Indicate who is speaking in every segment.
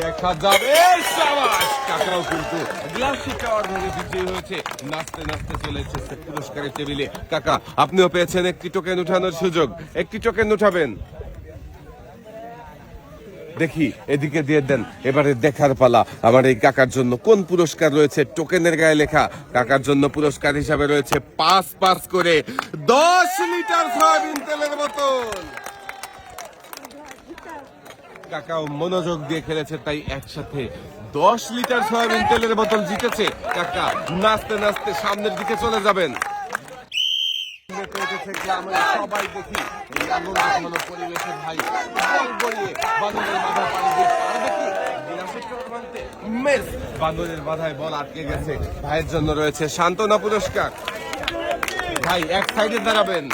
Speaker 1: দেখা যাবে। শাবাশ, কাকাও কিন্তু গ্লাসে টাওয়ার ভেঙে বিজয়ী হয়েছে। নাচতে নাচতে চলে এসেছে পুরস্কারের টেবিলে। কাকা, আপনিও পেয়েছেন একটি টোকেন উঠানোর সুযোগ। একটি টোকেন উঠাবেন। দেখি, এদিকে দিয়ে দেন। এবারে দেখার পালা আমার এই কাকার জন্য কোন পুরস্কার রয়েছে। টোকেনের গায়ে লেখা কাকার জন্য পুরস্কার হিসাবে রয়েছে 5 করে 10 লিটার সয়াবিন তেলের বোতল। কাকাও মনোযোগ দিয়ে খেলেছে, তাই একসাথে 10 লিটার সয়াবিন তেলের বোতল জিতেছে। কাকা নাচতে নাচতে সামনের দিকে চলে যাবেন। সবাই দেখি এই আনন্দঘন পরিবেশে ভাই বল গড়িয়ে বাঁধনের বাধা পাড়ি দিয়ে পারবে কি? বাঁধনের বাধায় বল আটকে গেছে। ভাইয়ের জন্য রয়েছে সান্ত্বনা পুরস্কার। ভাই এক সাইডে দাঁড়াবেন,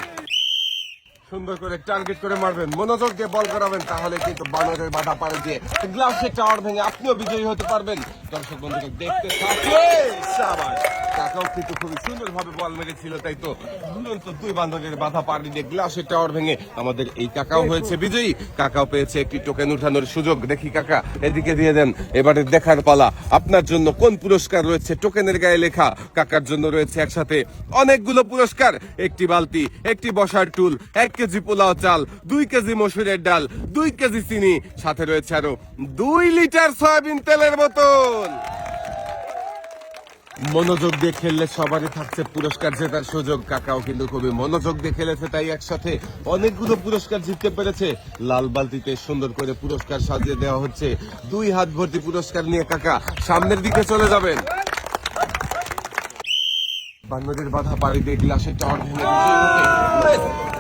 Speaker 1: সুন্দর করে টার্গেট করে মারবেন, মনোযোগ দিয়ে বল করাবেন, তাহলে কিন্তু বানরের বাধা পাড়ি দিয়ে গ্লাসের টাওয়ার ভেঙে আপনিও বিজয়ী হতে পারবেন। দর্শক বন্ধুকে দেখতে থাকে। শাবাশ, কাকাও কিন্তু খুবই সুন্দর ভাবে বল মেরেছিল, তাই তো দুরন্ত 2 বানরের বাধা পাড়ি দিয়ে গ্লাসের টাওয়ার ভেঙে আমাদের এই কাকাও হয়েছে বিজয়ী। কাকাও পেয়েছে একটি টোকেন উঠানোর সুযোগ। দেখি কাকা, এদিকে দিয়ে দেন। এবারে দেখার পালা আপনার জন্য কোন পুরস্কার রয়েছে। টোকেনের গায়ে লেখা কাকার জন্য রয়েছে একসাথে অনেকগুলো পুরস্কার। একটি বালতি, একটি বসার টুল, 1 কেজি পোলাও চাল, 2 কেজি মসুরের ডাল, 2 কেজি চিনি, সাথে রয়েছে আরো 2 লিটার সয়াবিন তেলের বোতল। মনোযোগ দিয়ে খেললে সবারই থাকছে পুরস্কার জেতার সুযোগ। কাকাও কিন্তু খুবই মনোযোগ দিয়ে খেলেছে, তাই একসাথে অনেকগুলো পুরস্কার জিততে পেরেছে। লাল বালতিতে সুন্দর করে পুরস্কার সাজিয়ে দেওয়া হচ্ছে। 2 হাত ভর্তি পুরস্কার নিয়ে কাকা সামনের দিকে চলে যাবেন। বানরের বাধা পাড়ি দিয়ে গ্লাসের টাওয়ার ভেঙে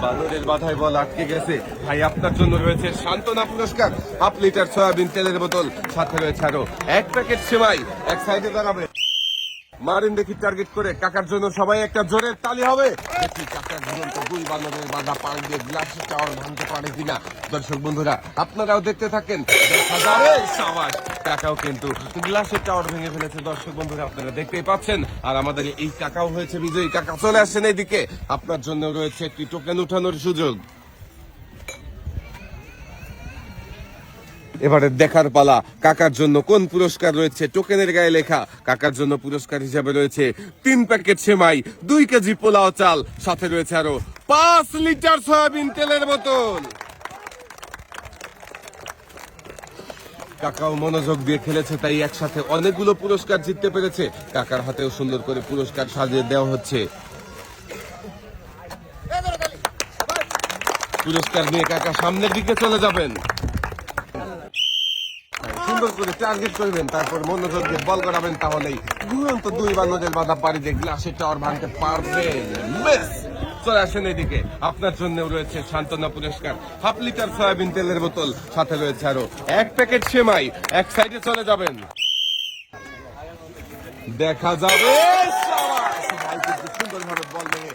Speaker 1: বানরের বাধায় বল আটকে গেছে। ভাই আপনার জন্য রয়েছে সান্ত্বনা পুরস্কার, 1/2 লিটার সয়াবিন তেলের বোতল, সাথে রয়েছে আরো 1 প্যাকেট সেমাই। এক সাইডে দাঁড়াবে, মারিন দেখি টার্গেট করে। কাকার জন্য সবাই একটা জোরে তালি হবে। দেখি কাকার দুরন্ত 2 বানরের বাধা পাড়ি দিয়ে গ্লাসের টাওয়ার ভাঙতে পারে কিনা। দর্শক বন্ধুরা আপনারাও দেখতে থাকেন। দেখা যাবে। শাবাশ, কাকাও কিন্তু গ্লাসের টাওয়ার ভেঙে ফেলেছে। দর্শক বন্ধুরা আপনারা দেখতেই পাচ্ছেন। আর আমাদের এই কাকাও হয়েছে বিজয়ী। কাকা চলে আসছেন এইদিকে, আপনার জন্য রয়েছে একটি টোকেন উঠানোর সুযোগ। এবারে দেখার পালা কাকার জন্য কোন পুরস্কার রয়েছে। টোকেনের গায়ে লেখা কাকার জন্য পুরস্কার হিসাবে রয়েছে 3 প্যাকেট সেমাই, 2 কেজি পোলাও চাল, সাথে রয়েছে আরো 5 লিটার সয়াবিন তেলের বোতল। কাকাও মনোযোগ দিয়ে খেলেছে, তাই একসাথে অনেকগুলো পুরস্কার জিততে পেরেছে। কাকার হাতেও সুন্দর করে পুরস্কার সাজিয়ে দেওয়া হচ্ছে। পুরস্কার নিয়ে কাকা সামনের দিকে চলে যাবেন। সুন্দর করে টার্গেট করবেন, তারপর মনোযোগ দিয়ে বল করাবেন, তাহলেই দুরন্ত 2 বানরের বাধা পাড়ি দিয়ে গ্লাসের টাওয়ার ভাঙতে পারবেন। বেশ, চলে আসেন এদিকে, আপনার জন্য রয়েছে সান্ত্বনা পুরস্কার, 1/2 লিটার সয়াবিন তেলের বোতল, সাথে রয়েছে আরো 1 প্যাকেট সেমাই। এক সাইডে চলে যাবেন। দেখা যাবে। সুন্দরভাবে বল ভেঙে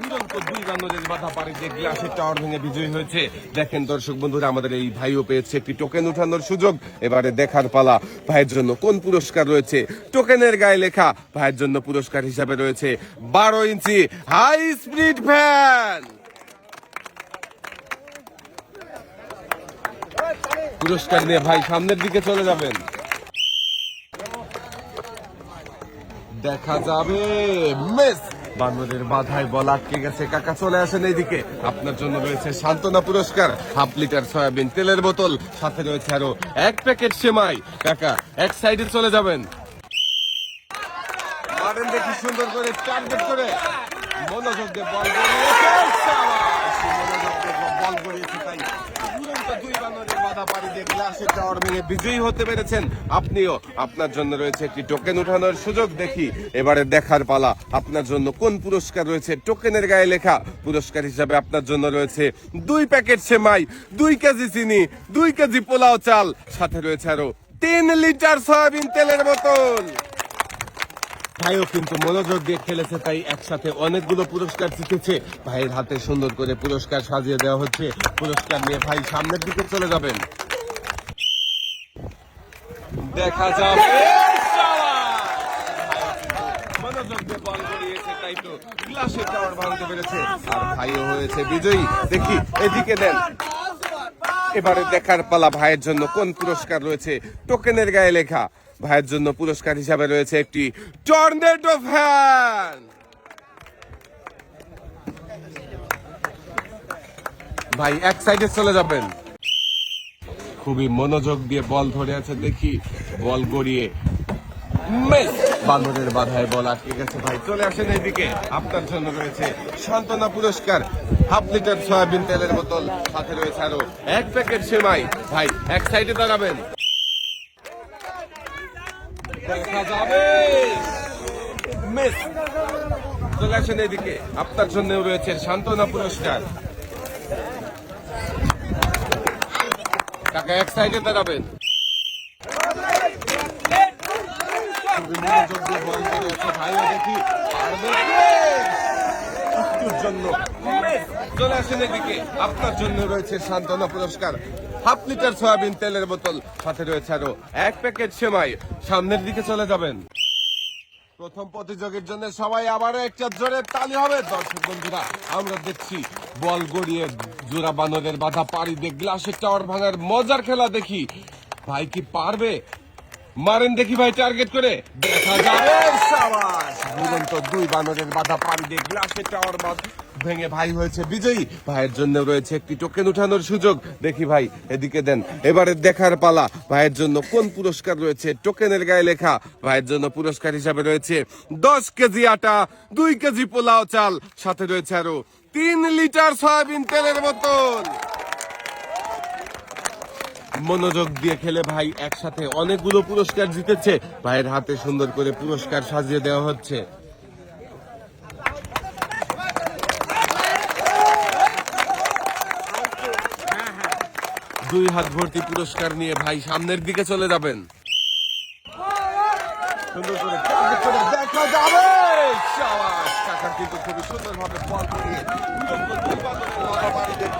Speaker 1: দুরন্ত 2 বানরের বাধা পাড়ি দিয়ে গ্লাসের টাওয়ার ভেঙে বিজয়ী হয়েছে। দেখেন দর্শক বন্ধুরা, আমাদের এই ভাইও পেয়েছে একটি টোকেন উঠানোর সুযোগ। এবারে দেখার পালা ভাইয়ের জন্য কোন পুরস্কার রয়েছে। টোকেনের গায়ে লেখা ভাইয়ের জন্য পুরস্কার হিসাবে রয়েছে 12 ইঞ্চি হাই স্পিড ফ্যান। পুরস্কার নিয়ে ভাই সামনের দিকে চলে যাবেন। দেখা যাবে। মিস, বানরের বাধায় বল আটকে গেছে। কাকা চলে আসেন এইদিকে, আপনার জন্য রয়েছে সান্ত্বনা পুরস্কার, 1/2 লিটার সয়াবিন তেলের বোতল, সাথে রয়েছে আরো 1 প্যাকেট সেমাই। কাকা এক সাইডে চলে যাবেন। মারেন দেখি সুন্দর করে টার্গেট করে, মনোযোগ দিয়ে বল গড়িয়েছে। বল গড়িয়েছে, তাই দুরন্ত 2 বানরের বাধা পাড়ি দিয়ে গ্লাসের টাওয়ার ভেঙে বিজয়ী হতে পেরেছেন আপনিও। আপনার জন্য রয়েছে একটি টোকেন উঠানোর সুযোগ। দেখি এবারে দেখার পালা আপনার জন্য কোন পুরস্কার রয়েছে। টোকেনের গায়ে লেখা পুরস্কার হিসাবে আপনার জন্য রয়েছে 2 প্যাকেট সেমাই, 2 কেজি চিনি, 2 কেজি পোলাও চাল, সাথে রয়েছে আরো 3 লিটার সয়াবিন তেলের বোতল। ভাইও কিন্তু মনোযোগ দিয়ে খেলেছে, তাই একসাথে অনেকগুলো পুরস্কার জিতেছে। ভাইয়ের হাতে সুন্দর করে পুরস্কার সাজিয়ে দেওয়া হচ্ছে। পুরস্কার নিয়ে ভাই সামনের দিকে চলে যাবেন। দেখা যাবে। মনোযোগ দিয়ে বল গড়িয়েছে, তাই তো গ্লাসের টাওয়ার ভাঙতে পেরেছে। আর ভাইও হয়েছে বিজয়ী। দেখি এদিকে দেন। এবারে দেখার পালা ভাইয়ের জন্য কোন পুরস্কার রয়েছে টোকেনের গায়ে লেখা। ভাইয়ের জন্য পুরস্কার হিসাবে রয়েছে একটি টর্নেডো ফ্যান। ভাই এক সাইডে চলে যাবেন। খুবই মনোযোগ দিয়ে বল ধরে আছে, দেখি বল গড়িয়ে বান্দরের বাধায় বল আটকে গেছে। ভাই চলে আসেন এইদিকে, আপনার জন্য রয়েছে সান্ত্বনা পুরস্কার, হাফ লিটার সয়াবিন তেলের বোতল, সাথে রয়েছে আরো 1 প্যাকেট সেমাই। ভাই এক সাইডে দাঁড়াবেন। দেখা যাবে মিস। চলে আসেন এইদিকে, আপনার জন্য রয়েছে সান্ত্বনা পুরস্কার। কাকা এক সাইডে দাঁড়াবেন। ভাইও দেখি জন্য চলে আসেন এদিকে, আপনার জন্য রয়েছে সান্ত্বনা পুরস্কার, হাফ লিটার সয়াবিন তেলের বোতল, সাথে রয়েছে আরো 1 প্যাকেট সেমাই। সামনের দিকে চলে যাবেন। প্রথম প্রতিযোগীর জন্য সবাই আবারও একটা জোরে তালি হবে। দর্শক বন্ধুরা, আমরা দেখছি বল গড়িয়ে জোড়া বানরের বাধা পাড়ি দিয়ে গ্লাসের টাওয়ার ভাঙার মজার খেলা দেখি। ভাই কি পারবে? মারেন দেখি ভাই টার্গেট করে। দেখা যাবে শাবাশ, দুরন্ত 2 বানরের বাধা পাড়ি দিয়ে গ্লাসের টাওয়ার ভেঙে ভাই হয়েছে বিজয়ী। ভাইয়ের জন্য রয়েছে একটি টোকেন উঠানোর সুযোগ। দেখি ভাই এদিকে দেন। এবারে দেখার পালা ভাইয়ের জন্য কোন পুরস্কার রয়েছে টোকেনের গায়ে লেখা। ভাইয়ের জন্য পুরস্কার হিসাবে রয়েছে 10 কেজি আটা, 2 কেজি পোলাও চাল, সাথে রয়েছে আরো 3 লিটার সয়াবিন তেলের বোতল। মনোযোগ দিয়ে খেলে ভাই একসাথে অনেকগুলো পুরস্কার জিতেছে। ভাইয়ের হাতে সুন্দর করে পুরস্কার সাজিয়ে দেওয়া হচ্ছে। দুই হাত ভর্তি পুরস্কার নিয়ে ভাই সামনের দিকে চলে যাবেন। সুন্দর করে দেখা যাবে শাবাশ, কাকা কিন্তু খুবই সুন্দর ভাবে বল করিয়ে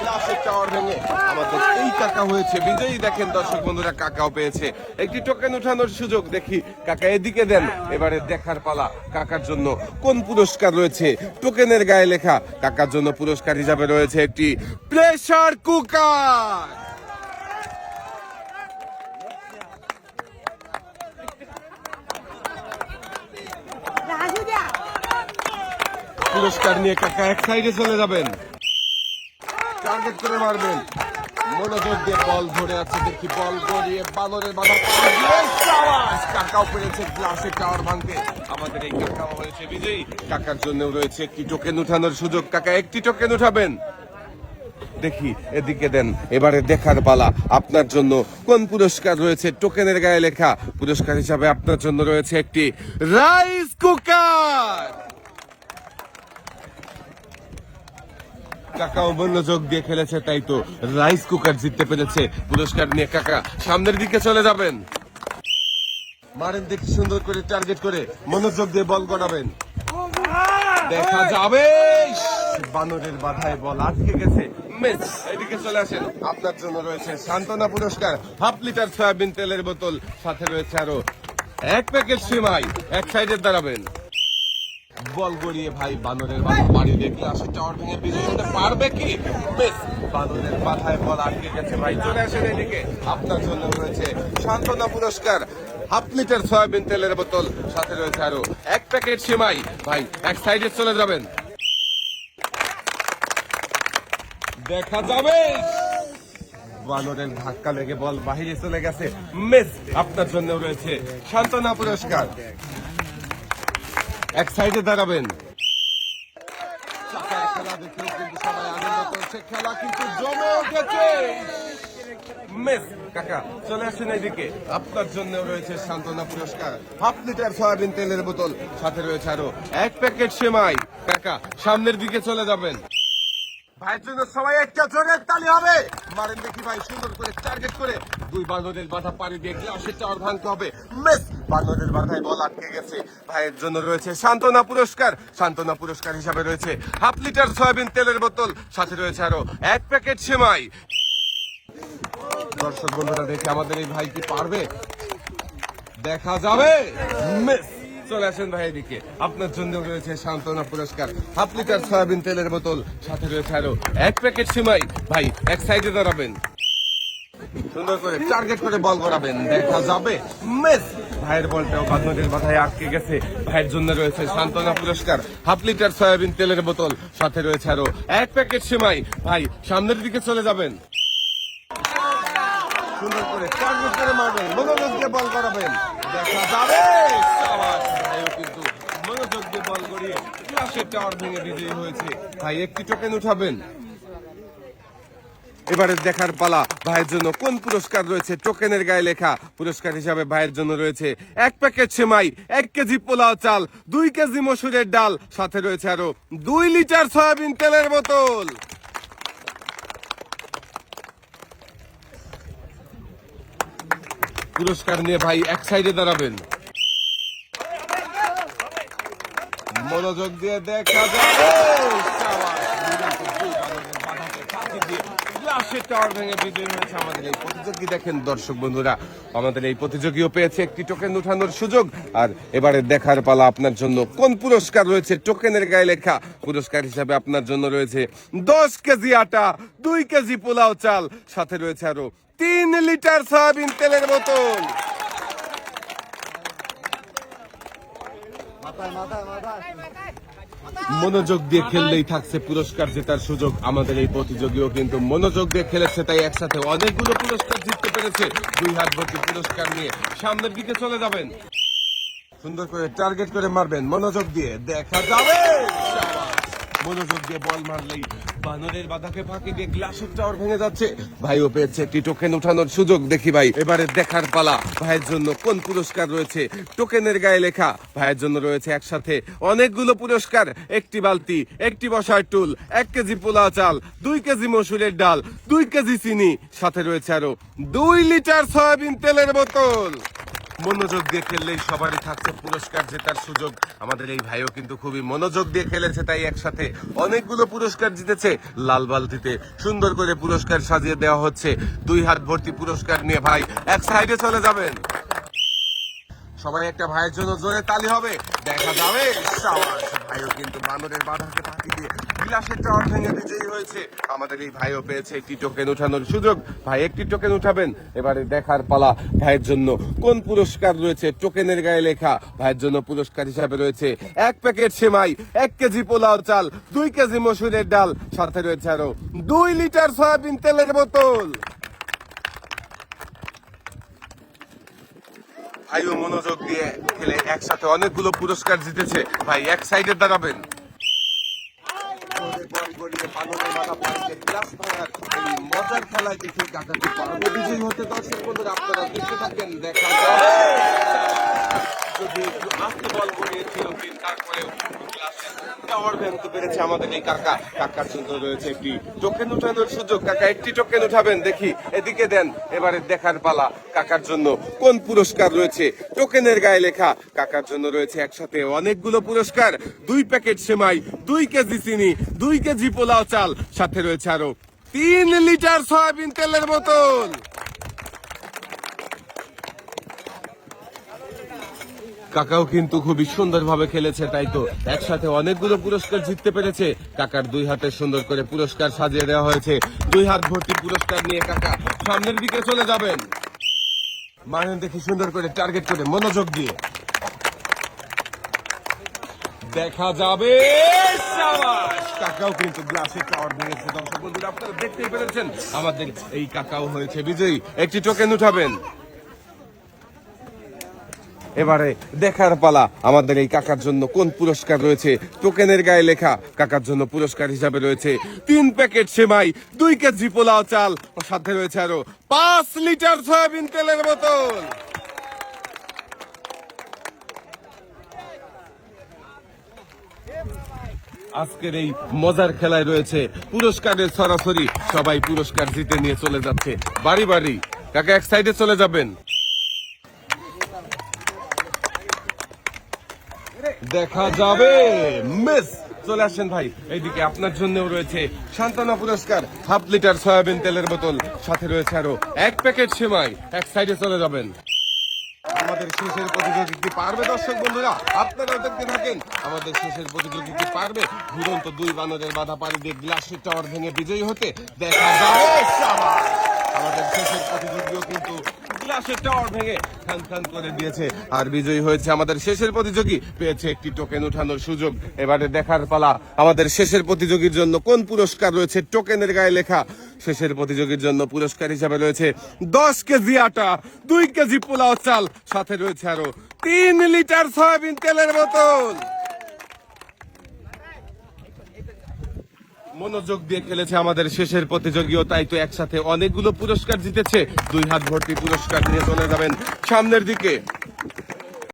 Speaker 1: গ্লাসের টাওয়ার ভেঙে আমাদের এই কাকা হয়েছে বিজয়ী। দেখেন দর্শক বন্ধুরা, কাকাও পেয়েছে একটি টোকেন উঠানোর সুযোগ। দেখি কাকা এদিকে দেন। এবারে দেখার পালা কাকার জন্য কোন পুরস্কার রয়েছে টোকেনের গায়ে লেখা। কাকার জন্য পুরস্কার হিসাবে রয়েছে একটি প্রেসার কুকার। পুরস্কার নিয়ে কাকা এক সাইডে চলে যাবেন। টার্গেট করে মারবেন। মনোযোগ দিয়ে বল ধরে আছে, দেখি বল গড়িয়ে বানরের বাধা কাকাও পেরেছে গ্লাসের টাওয়ার ভাঙতে। আমাদের এই কাকাও হয়েছে বিজয়ী। কাকার জন্য রয়েছে একটি টোকেন উঠানোর সুযোগ। কাকা একটি টোকেন উঠাবেন। দেখি এদিকে দেন। এবারে দেখার পালা আপনার জন্য কোন পুরস্কার রয়েছে টোকেনের গায়ে লেখা। পুরস্কার হিসাবে আপনার জন্য রয়েছে একটি রাইস কুকার। কাকাও মনোযোগ দিয়ে খেলেছে, তাই তো রাইস কুকার জিততে পেরেছে। পুরস্কার নিয়ে কাকা সামনের দিকে চলে যাবেন। মারেন দেখি সুন্দর করে টার্গেট করে, মনোযোগ দিয়ে বল গড়াবেন। দেখা যাবে বানরের বাধায় বল আটকে গেছে। মিস। এদিকে চলে আসেন, আপনার জন্য রয়েছে সান্ত্বনা পুরস্কার, হাফ লিটার সয়াবিন তেলের বোতল, সাথে রয়েছে আরো 1 প্যাকেট সেমাই। এক সাইডে দাঁড়াবেন। বল গড়িয়ে ভাই বানরের বাধা পাড়ি দিয়ে গ্লাসের টাওয়ার ভেঙে বিজয়ী হতে পারবে কি? বেশ, বানরের বাধায় বল আটকে গেছে। ভাই চলে আসেন এদিকে, আপনার জন্য রয়েছে সান্ত্বনা পুরস্কার, হাফ লিটার সয়াবিন তেলের বোতল, সাথে রয়েছে আরো 1 প্যাকেট সেমাই। ভাই এক সাইডে চলে যাবেন। দেখা যাবে বানরের ধাক্কা লেগে বল বাহিরে চলে গেছে। মিস। আপনার জন্য রয়েছে সান্ত্বনা পুরস্কার। এক সাইডে দাঁড়াবেন। খেলা দেখেও কিন্তু সবাই আনন্দ করছে, খেলা কিন্তু জমে উঠেছে। মিস। কাকা চলে আসেন এইদিকে, আপনার জন্য রয়েছে সান্ত্বনা পুরস্কার, হাফ লিটার সয়াবিন তেলের বোতল, সাথে রয়েছে আরো 1 প্যাকেট সেমাই। কাকা সামনের দিকে চলে যাবেন। ভাইয়ের জন্য সবাই একটা জোরে তালি হবে। মারেন দেখি ভাই সুন্দর করে টার্গেট করে। 2 বানরের বাধা পাড়ি দিয়ে গ্লাসের টাওয়ার ভাঙতে হবে। মিস। বানরের বাধায় বল আটকে গেছে। ভাইয়ের জন্য রয়েছে সান্ত্বনা পুরস্কার। সান্ত্বনা পুরস্কার হিসাবে রয়েছে হাফ লিটার সয়াবিন তেলের বোতল, সাথে রয়েছে আরো 1 প্যাকেট সেমাই। দর্শক বন্ধুরা, দেখে আমাদের এই ভাই কি পারবে? দেখা যাবে। মিস। চলে আসেন ভাই এদিকে, আপনার জন্য রয়েছে সান্ত্বনা পুরস্কার, হাফ লিটার সয়াবিন তেলের বোতল, সাথে রয়েছে আরো 1 প্যাকেট সেমাই। ভাই এক সাইডে দাঁড়াবেন। সুন্দর করে টার্গেট করে বল করাবেন, দেখা যাবে মিস। ভাইয়ের বলটাও বাঁধনের মাথায় আটকে গেছে। ভাইয়ের জন্য রয়েছে সান্ত্বনা পুরস্কার, হাফ লিটার সয়াবিন তেলের বোতল, সাথে রয়েছে আরো 1 প্যাকেট সেমাই। ভাই সামনের দিকে চলে যাবেন, সুন্দর করে টার্গেট করে মারবেন, মনোযোগ দিয়ে বল করাবেন, দেখা যাবে। ভাইও কিন্তু মনোযোগ দিয়ে বল করিয়ে ক্লাসের টাওয়ার ভেঙে বিজয়ী হয়েছে। ভাই একটি টোকেন উঠাবেন। এবারে দেখার পালা ভাইয়ের জন্য কোন পুরস্কার রয়েছে। টোকেনের গায়ে লেখা পুরস্কার হিসাবে ভাইয়ের জন্য রয়েছে 1 প্যাকেট সেমাই, 1 কেজি পোলাও চাল, 2 কেজি মসুরের ডাল, সাথে রয়েছে আরো 2 লিটার সয়াবিন তেলের বোতল। পুরস্কার নিয়ে ভাই এক সাইডে দাঁড়াবেন, মনোযোগ দিয়ে দেখা যাবে। গ্লাসের টাওয়ার ভেঙে বিজয়ী হয়েছে আমাদের এই প্রতিযোগী। দেখেন দর্শক বন্ধুরা, আমাদের এই প্রতিযোগীও পেয়েছে একটি টোকেন উঠানোর সুযোগ। আর এবারে দেখার পালা আপনার জন্য কোন পুরস্কার রয়েছে। টোকেনের গায়ে লেখা পুরস্কার হিসাবে আপনার জন্য রয়েছে 10 কেজি আটা, 2 কেজি পোলাও চাল, সাথে রয়েছে আরো 3 লিটার সয়াবিন তেলের বোতল। মনোযোগ দিয়ে খেললেই থাকছে পুরস্কার জেতার সুযোগ। আমাদের এই প্রতিযোগীও কিন্তু মনোযোগ দিয়ে খেলেছে, তাই একসাথে অনেকগুলো পুরস্কার জিততে পেরেছে। 2 হাত ভর্তি পুরস্কার নিয়ে সামনের দিকে চলে যাবেন, সুন্দর করে টার্গেট করে মারবেন, মনোযোগ দিয়ে দেখা যাবে। মনোযোগ দিয়ে বল মারলেই বানরের বাধাকে ফাঁকি দিয়ে গ্লাসের টাওয়ার ভেঙে যাচ্ছে। ভাইও পেয়েছে একটি টোকেন উঠানোর সুযোগ। দেখি ভাই এবারে দেখার পালা ভাইয়ের জন্য কোন পুরস্কার রয়েছে। টোকেনের গায়ে লেখা ভাইয়ের জন্য রয়েছে একসাথে অনেকগুলো পুরস্কার। 1টি বালতি, 1টি বসার টুল, 1 কেজি পোলাও চাল, 2 কেজি মসুরের ডাল, 2 কেজি চিনি, সাথে রয়েছে আরো 2 লিটার সয়াবিন তেলের বোতল। মনোযোগ দিয়ে খেললেই সবারই থাকছে পুরস্কার জেতার সুযোগ। আমাদের এই ভাইও কিন্তু খুবই মনোযোগ দিয়ে খেলেছে, তাই একসাথে অনেকগুলো পুরস্কার জিতেছে। লাল বালতিতে সুন্দর করে পুরস্কার সাজিয়ে দেওয়া হচ্ছে। 2 হাত ভর্তি পুরস্কার নিয়ে ভাই এক সাইডে চলে যাবেন। সবাই একটা ভাইয়ের জন্য জোরে তালি হবে, দেখা যাবে। ভাইও কিন্তু বানরের বাধাকে ফাঁকি দিয়ে গ্লাসের টাওয়ার ভেঙে বিজয়ী হয়েছে। আমাদের এই ভাইও পেয়েছে একটি টোকেন উঠানোর সুযোগ। ভাই একটি টোকেন উঠাবেন। এবারে দেখার পালা ভাইয়ের জন্য কোন পুরস্কার রয়েছে। টোকেনের গায়ে লেখা ভাইয়ের জন্য পুরস্কার হিসাবে রয়েছে 1 প্যাকেট সেমাই, 1 কেজি পোলাও চাল, 2 কেজি মসুরের ডাল, সাথে রয়েছে আরো 2 লিটার সয়াবিন তেলের বোতল। ভাইও মনোযোগ দিয়ে খেলে একসাথে অনেকগুলো পুরস্কার জিতেছে। ভাই এক সাইডে দাঁড়াবেন, মজার খেলায় দেখি কাকাকে পারবে বিজয়ী হতে। দর্শক বন্ধুরা আপনারা দেখতে থাকেন, দেখা যাবে। যদি একটু আস্তে বল করিয়েছিল তারপরেও টাওয়ার ভেঙতে পেরেছে আমাদের এই কাকা। কাকার জন্য রয়েছে একটি টোকেন উঠানোর সুযোগ। কাকা একটি টোকেন উঠাবেন, দেখি এদিকে দেন। এবারে দেখার পালা কাকার জন্য কোন পুরস্কার রয়েছে। টোকেনের গায়ে লেখা কাকার জন্য রয়েছে একসাথে অনেকগুলো পুরস্কার। 2 প্যাকেট সেমাই, 2 কেজি চিনি, 2 কেজি পোলাও চাল, সাথে রয়েছে আরো 3 লিটার সয়াবিন তেলের বোতল। কাকাও কিন্তু খুবই সুন্দরভাবে খেলেছে, তাই তো একসাথে অনেকগুলো পুরস্কার জিততে পেরেছে। কাকার 2 হাতে সুন্দর করে পুরস্কার সাজিয়ে দেওয়া হয়েছে। 2 হাত ভর্তি পুরস্কার নিয়ে কাকা সামনের দিকে চলে যাবেন। মানেন দেখি সুন্দর করে টার্গেট করে মনোযোগ দিয়ে দেখা যাবে। কাকাও কিন্তু গ্লাসের টাওয়ার ভেঙেছে। দর্শক বন্ধুরা আপনারা দেখতেই পেরেছেন, আমাদের এই কাকাও হয়েছে বিজয়ী। একটি টোকেন উঠাবেন। এবারে দেখার পালা আমাদের এই কাকার জন্য কোন পুরস্কার রয়েছে। টোকেনের গায়ে লেখা কাকার জন্য পুরস্কার হিসাবে রয়েছে 3 প্যাকেট সেমাই, 2 কেজি পোলাও চাল, সাথে রয়েছে আরো 5 লিটার সয়াবিন তেলের বোতল। আজকের এই মজার খেলায় রয়েছে পুরস্কারের সরাসরি। সবাই পুরস্কার জিতে নিয়ে চলে যাচ্ছে বাড়ি বাড়ি। কাকা এক সাইডে চলে যাবেন, দেখা যাবে। মিস চলে আসেন ভাই এইদিকে। আপনার জন্যও রয়েছে সান্ত্বনা পুরস্কার, হাফ লিটার সয়াবিন তেলের বোতল, সাথে রয়েছে আরো 1 প্যাকেট সেমাই। এক সাইডে চলে যাবেন। আমাদের শেষের প্রতিযোগী কি পারবে? দর্শক বন্ধুরা আপনারাও দেখতে থাকেন, আমাদের শেষের প্রতিযোগী কি পারবে দুরন্ত 2 বানরের বাধা পাড়ি দিয়ে গ্লাসের টাওয়ার ভেঙে বিজয়ী হতে। দেখা যাবে। আমাদের শেষের প্রতিযোগীও কিন্তু গ্লাসের টাওয়ার ভেঙে খান খান করে দিয়েছে আর বিজয়ী হয়েছে আমাদের শেষের প্রতিযোগী, পেয়েছে একটি টোকেন উঠানোর সুযোগ। এবারে দেখার পালা আমাদের শেষের প্রতিযোগীর জন্য কোন পুরস্কার রয়েছে। টোকেনের গায়ে লেখা শেষের প্রতিযোগীর জন্য পুরস্কার হিসাবে রয়েছে 10 কেজি আটা, 2 কেজি পোলাও চাল, সাথে রয়েছে আরো 3 লিটার সয়াবিন তেলের বোতল। মনোযোগ দিয়ে খেলেছে আমাদের শেষের প্রতিযোগীও, তাই তো একসাথে অনেকগুলো পুরস্কার জিতেছে। 2 হাত ভর্তি পুরস্কার নিয়ে চলে যাবেন সামনের দিকে।